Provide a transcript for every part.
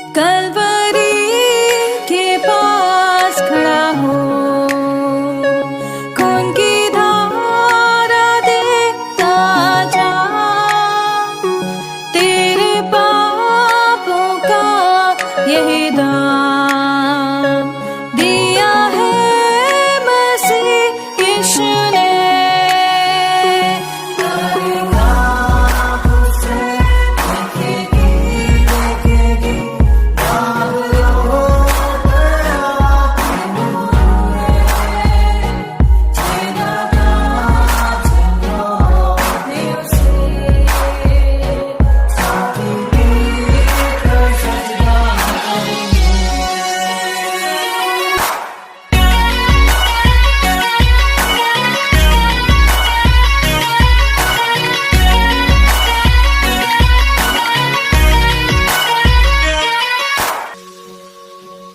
कलवरी के पास खड़ा हो, खून की धारा देखता जा, तेरे पापों का यही दाम दिया है मसीह यीशु ने।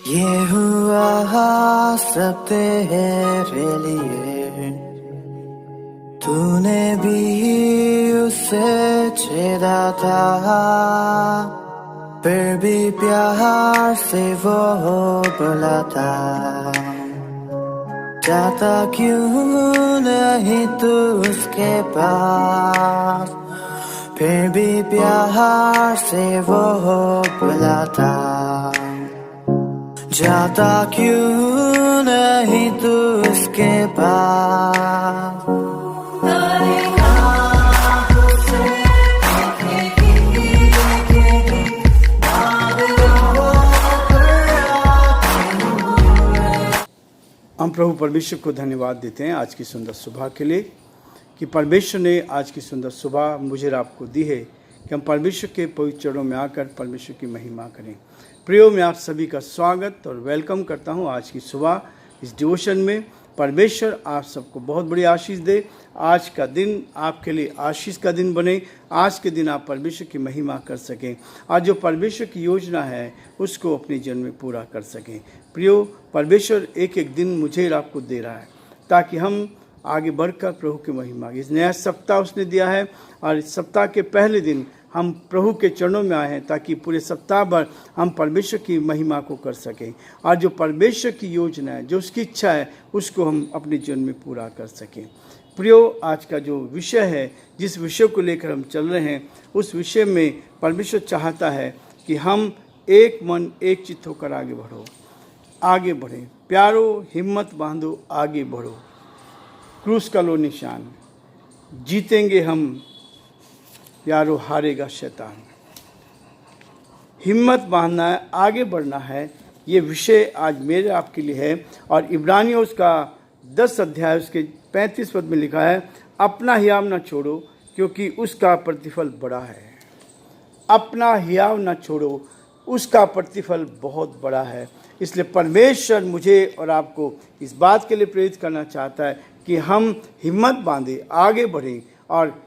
ये हुआ सब तेरे लिए, तूने भी उसे छेड़ा था, फिर भी प्यार से वो बोला था, जाता क्यों नहीं तू उसके पास, फिर भी प्यार से वो बोला था, जाता क्यों नहीं तू उसके पास। हम प्रभु परमेश्वर को धन्यवाद देते हैं आज की सुंदर सुबह के लिए, कि परमेश्वर ने आज की सुंदर सुबह मुझे और आपको दी है कि हम परमेश्वर के पवित्र चरणों में आकर परमेश्वर की महिमा करें। प्रियो, मैं आप सभी का स्वागत और वेलकम करता हूं आज की सुबह इस डिवोशन में। परमेश्वर आप सबको बहुत बड़ी आशीष दे। आज का दिन आपके लिए आशीष का दिन बने। आज के दिन आप परमेश्वर की महिमा कर सकें, आज जो परमेश्वर की योजना है उसको अपने जीवन में पूरा कर सकें। प्रियो, परमेश्वर एक एक दिन मुझे और आपको दे रहा है ताकि हम आगे बढ़कर प्रभु की महिमा, इस नया सप्ताह उसने दिया है और इस सप्ताह के पहले दिन हम प्रभु के चरणों में आए हैं ताकि पूरे सप्ताह भर हम परमेश्वर की महिमा को कर सकें और जो परमेश्वर की योजना है, जो उसकी इच्छा है, उसको हम अपने जीवन में पूरा कर सकें। प्रियो, आज का जो विषय है, जिस विषय को लेकर हम चल रहे हैं, उस विषय में परमेश्वर चाहता है कि हम एक मन एक चित्त होकर आगे बढ़ें। प्यारो, हिम्मत बांधो, आगे बढ़ो, क्रूस का लो निशान, जीतेंगे हम, यारो हारेगा शैतान। हिम्मत बांधना है, आगे बढ़ना है, ये विषय आज मेरे आपके लिए है। और इब्रानियों उसका 10 अध्याय उसके 35 पद में लिखा है, अपना हियाव न छोड़ो क्योंकि उसका प्रतिफल बड़ा है। अपना हियाव न छोड़ो, उसका प्रतिफल बहुत बड़ा है। इसलिए परमेश्वर मुझे और आपको इस बात के लिए प्रेरित करना चाहता है कि हम हिम्मत बांधें, आगे बढ़ें और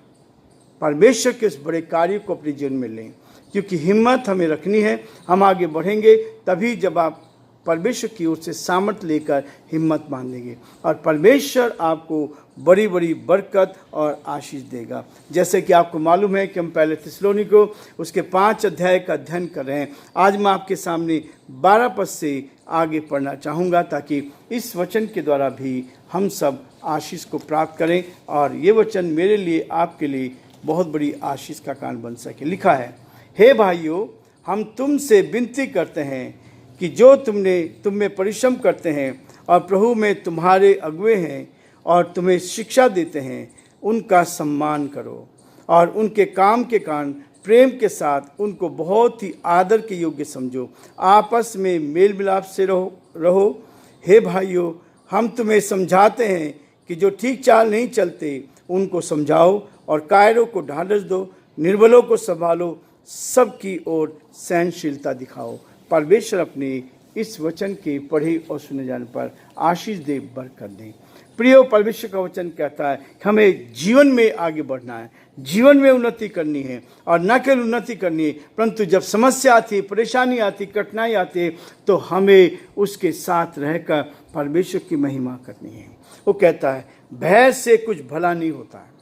परमेश्वर के उस बड़े कार्य को अपने जीवन में लें, क्योंकि हिम्मत हमें रखनी है। हम आगे बढ़ेंगे तभी जब आप परमेश्वर की ओर से सामर्थ्य लेकर हिम्मत बांधेंगे और परमेश्वर आपको बड़ी बड़ी बरकत और आशीष देगा। जैसे कि आपको मालूम है कि हम पहले थिस्सलुनीको उसके 5 अध्याय का अध्ययन कर रहे हैं। आज मैं आपके सामने 12 पद से आगे पढ़ना चाहूँगा ताकि इस वचन के द्वारा भी हम सब आशीष को प्राप्त करें और ये वचन मेरे लिए, आपके लिए बहुत बड़ी आशीष का कारण बन सके। लिखा है, हे भाइयों, हम तुमसे विनती करते हैं कि जो तुम में परिश्रम करते हैं और प्रभु में तुम्हारे अगुवे हैं और तुम्हें शिक्षा देते हैं, उनका सम्मान करो और उनके काम के कारण प्रेम के साथ उनको बहुत ही आदर के योग्य समझो। आपस में मेल मिलाप से रहो। हे भाइयों, हम तुम्हें समझाते हैं कि जो ठीक चाल नहीं चलते उनको समझाओ और कायरों को ढांढस दो, निर्बलों को संभालो, सबकी ओर सहनशीलता दिखाओ। परमेश्वर अपने इस वचन के पढ़े और सुने जाने पर आशीष दे, बरकत दे। प्रियो, परमेश्वर का वचन कहता है कि हमें जीवन में आगे बढ़ना है, जीवन में उन्नति करनी है और न केवल उन्नति करनी है परंतु जब समस्या आती है, परेशानी आती, कठिनाई आती है तो हमें उसके साथ रहकर परमेश्वर की महिमा करनी है। वो कहता है, भय से कुछ भला नहीं होता है,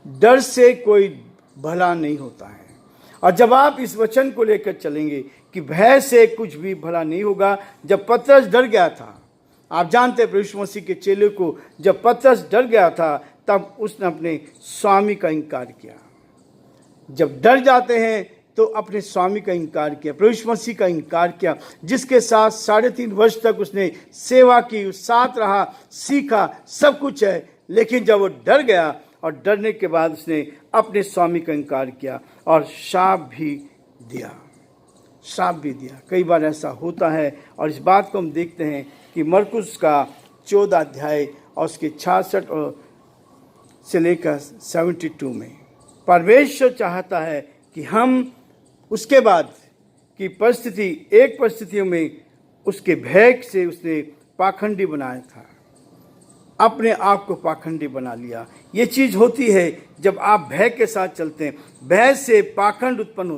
डर से कोई भला नहीं होता है। और जब आप इस वचन को लेकर चलेंगे कि भय से कुछ भी भला नहीं होगा। जब पतरस डर गया था, आप जानते हैं प्रभु यीशु मसीह के चेले को, जब पतरस डर गया था तब उसने अपने स्वामी का इनकार किया। जब डर जाते हैं तो अपने स्वामी का इनकार किया, प्रभु यीशु मसीह का इनकार किया, जिसके साथ 3.5 वर्ष तक उसने सेवा की, उस साथ रहा, सीखा, सब कुछ है। लेकिन जब वो डर गया और डरने के बाद उसने अपने स्वामी का इनकार किया और श्राप भी दिया। कई बार ऐसा होता है और इस बात को हम देखते हैं कि मरकुस का 14 अध्याय और उसके 66 से लेकर 72 में परमेश्वर चाहता है कि हम उसके बाद की परिस्थितियों में उसके भय से उसने पाखंडी बनाया था, अपने आप को पाखंडी बना लिया। ये चीज़ होती है जब आप भय के साथ चलते हैं। भय से पाखंड उत्पन्न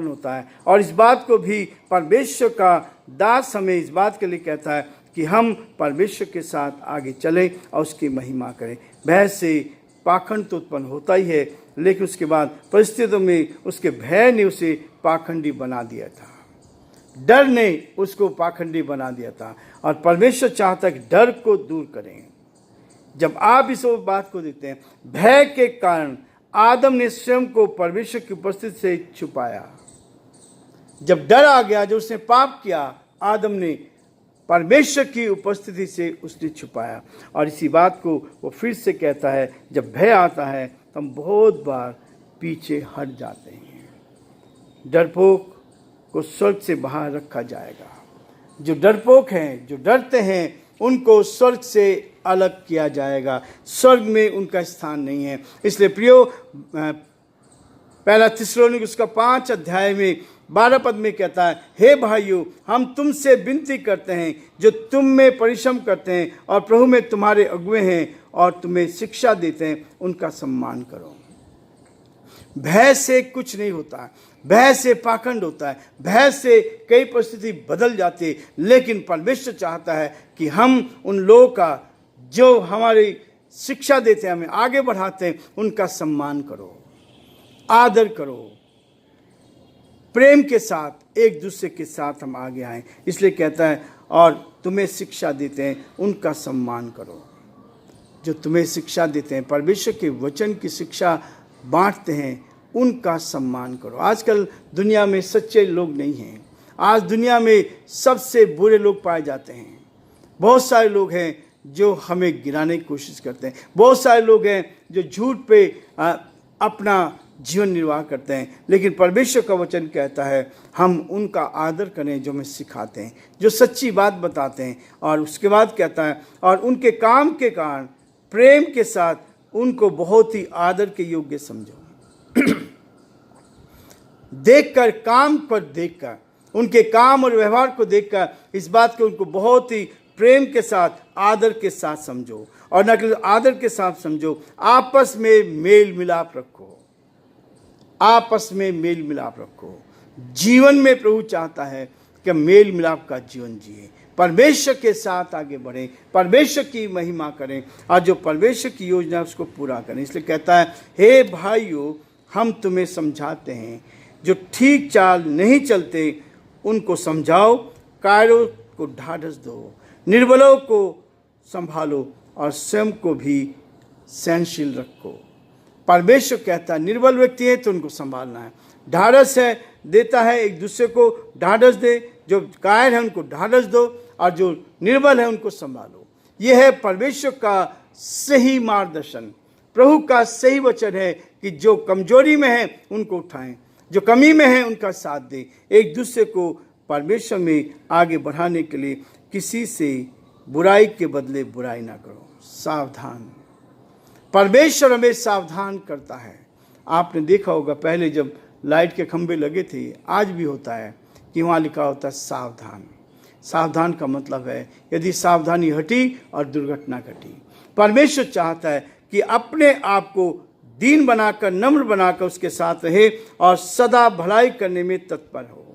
होता है और इस बात को भी परमेश्वर का दास हमें इस बात के लिए कहता है कि हम परमेश्वर के साथ आगे चलें और उसकी महिमा करें। भय से पाखंड तो उत्पन्न होता ही है, लेकिन उसके बाद परिस्थितियों में उसके भय ने उसे पाखंडी बना दिया था, डर ने उसको पाखंडी बना दिया था। और परमेश्वर चाहता है कि डर को दूर करें। जब आप इस बात को देखते हैं, भय के कारण आदम ने स्वयं को परमेश्वर की उपस्थिति से छुपाया। जब डर आ गया, जब उसने पाप किया, आदम ने परमेश्वर की उपस्थिति से उसने छुपाया। और इसी बात को वो फिर से कहता है, जब भय आता है तो हम बहुत बार पीछे हट जाते हैं। डरपोक को स्वर्ग से बाहर रखा जाएगा। जो डरपोक हैं, जो डरते हैं, उनको स्वर्ग से अलग किया जाएगा। स्वर्ग में उनका स्थान नहीं है। इसलिए प्रियो, पहला थिस्सलुनीक उसका 5 अध्याय में 12 पद में कहता है, हे भाइयों, हम तुमसे विनती करते हैं जो तुम में परिश्रम करते हैं और प्रभु में तुम्हारे अगुए हैं और तुम्हें शिक्षा देते हैं, उनका सम्मान करो। भय से कुछ नहीं होता है, भय से पाखंड होता है, भय से कई परिस्थिति बदल जाती है। लेकिन परमेश्वर चाहता है कि हम उन लोगों का जो हमारी शिक्षा देते हैं, हमें आगे बढ़ाते हैं, उनका सम्मान करो, आदर करो, प्रेम के साथ एक दूसरे के साथ हम आगे आएं। इसलिए कहता है, और तुम्हें शिक्षा देते हैं उनका सम्मान करो। जो तुम्हें शिक्षा देते हैं, परमेश्वर के वचन की शिक्षा बांटते हैं, उनका सम्मान करो। आजकल दुनिया में सच्चे लोग नहीं हैं। आज दुनिया में सबसे बुरे लोग पाए जाते हैं। बहुत सारे लोग हैं जो हमें गिराने की कोशिश करते हैं। बहुत सारे लोग हैं जो झूठ पे अपना जीवन निर्वाह करते हैं। लेकिन परमेश्वर का वचन कहता है हम उनका आदर करें जो हमें सिखाते हैं, जो सच्ची बात बताते हैं। और उसके बाद कहता है, और उनके काम के कारण प्रेम के साथ उनको बहुत ही आदर के योग्य समझो। देखकर, काम पर देखकर, उनके काम और व्यवहार को देखकर इस बात को उनको बहुत ही प्रेम के साथ, आदर के साथ समझो। और न केवल आदर के साथ समझो, आपस में मेल मिलाप रखो, आपस में मेल मिलाप रखो। जीवन में प्रभु चाहता है कि मेल मिलाप का जीवन जिए, परमेश्वर के साथ आगे बढ़ें, परमेश्वर की महिमा करें और जो परमेश्वर की योजना है उसको पूरा करें। इसलिए कहता है, हे भाइयों, हम तुम्हें समझाते हैं, जो ठीक चाल नहीं चलते उनको समझाओ, कायरों को ढाढ़स दो, निर्बलों को संभालो और स्वयं को भी सहनशील रखो। परमेश्वर कहता है निर्बल व्यक्ति है तो उनको संभालना है, ढाढ़स है देता है, एक दूसरे को ढाढ़स दे, जो कायर है उनको ढाढ़स दो और जो निर्बल है उनको संभालो। यह है परमेश्वर का सही मार्गदर्शन। प्रभु का सही वचन है कि जो कमजोरी में है उनको उठाएं, जो कमी में है उनका साथ दें, एक दूसरे को परमेश्वर में आगे बढ़ाने के लिए किसी से बुराई के बदले बुराई ना करो। सावधान, परमेश्वर हमें सावधान करता है। आपने देखा होगा पहले जब लाइट के खंभे लगे थे, आज भी होता है कि वहाँ लिखा होता है सावधान। सावधान का मतलब है यदि सावधानी हटी और दुर्घटना घटी। परमेश्वर चाहता है कि अपने आप को दीन बनाकर, नम्र बनाकर उसके साथ रहे और सदा भलाई करने में तत्पर हो,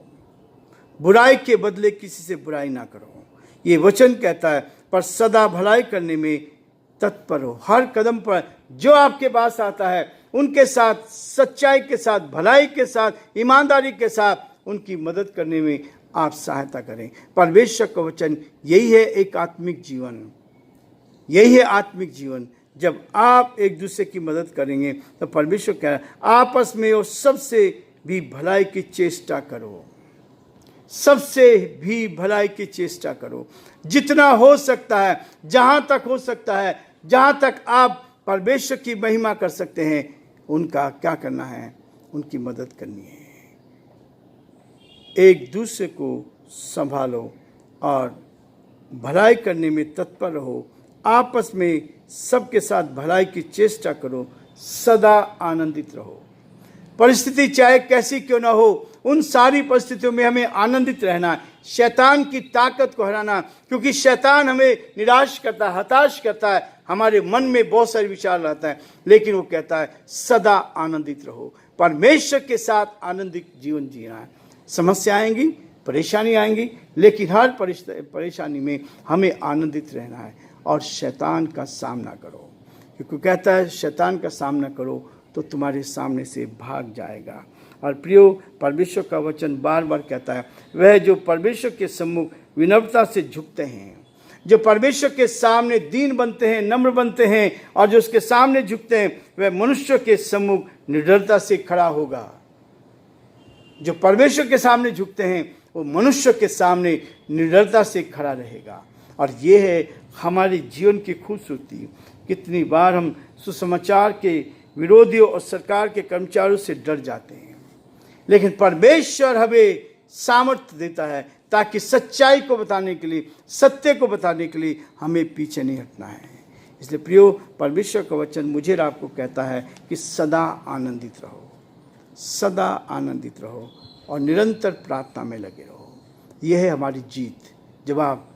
बुराई के बदले किसी से बुराई ना करो। ये वचन कहता है, पर सदा भलाई करने में तत्पर हो। हर कदम पर जो आपके पास आता है उनके साथ सच्चाई के साथ, भलाई के साथ, ईमानदारी के साथ उनकी मदद करने में आप सहायता करें। परमेश्वर का वचन यही है, एक आत्मिक जीवन, यही है आत्मिक जीवन। जब आप एक दूसरे की मदद करेंगे तो परमेश्वर कह रहा है आपस में और सबसे भी भलाई की चेष्टा करो, सबसे भी भलाई की चेष्टा करो, जितना हो सकता है, जहाँ तक हो सकता है, जहाँ तक आप परमेश्वर की महिमा कर सकते हैं, उनका क्या करना है, उनकी मदद करनी है। एक दूसरे को संभालो और भलाई करने में तत्पर रहो, आपस में सबके साथ भलाई की चेष्टा करो, सदा आनंदित रहो। परिस्थिति चाहे कैसी क्यों ना हो, उन सारी परिस्थितियों में हमें आनंदित रहना है, शैतान की ताकत को हराना, क्योंकि शैतान हमें निराश करता है, हताश करता है, हमारे मन में बहुत सारे विचार लाता है, लेकिन वो कहता है सदा आनंदित रहो, परमेश्वर के साथ आनंदित जीवन जीना है। समस्या आएंगी, परेशानी आएंगी, लेकिन हर परेशानी में हमें आनंदित रहना है और शैतान का सामना करो, क्योंकि कहता है शैतान का सामना करो तो तुम्हारे सामने से भाग जाएगा। और प्रियो, परमेश्वर का वचन बार बार कहता है वह जो परमेश्वर के सम्मुख विनम्रता से झुकते हैं, जो परमेश्वर के सामने दीन बनते हैं, नम्र बनते हैं और जो उसके सामने झुकते हैं, वह मनुष्य के सम्मुख निडरता से खड़ा होगा। जो परमेश्वर के सामने झुकते हैं वो मनुष्य के सामने निडरता से खड़ा रहेगा। और ये है हमारे जीवन की खूबसूरती। कितनी बार हम सुसमाचार के विरोधियों और सरकार के कर्मचारियों से डर जाते हैं, लेकिन परमेश्वर हमें सामर्थ्य देता है ताकि सच्चाई को बताने के लिए, सत्य को बताने के लिए हमें पीछे नहीं हटना है। इसलिए प्रियो, परमेश्वर का वचन मुझे और आपको कहता है कि सदा आनंदित रहो, सदा आनंदित रहो और निरंतर प्रार्थना में लगे रहो। यह है हमारी जीत। जब आप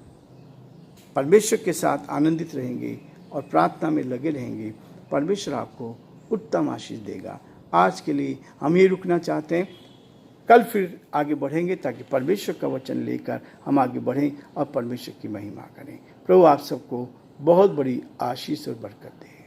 परमेश्वर के साथ आनंदित रहेंगे और प्रार्थना में लगे रहेंगे, परमेश्वर आपको उत्तम आशीष देगा। आज के लिए हम ये रुकना चाहते हैं, कल फिर आगे बढ़ेंगे ताकि परमेश्वर का वचन लेकर हम आगे बढ़ें और परमेश्वर की महिमा करें। प्रभु आप सबको बहुत बड़ी आशीष और बरकत दे।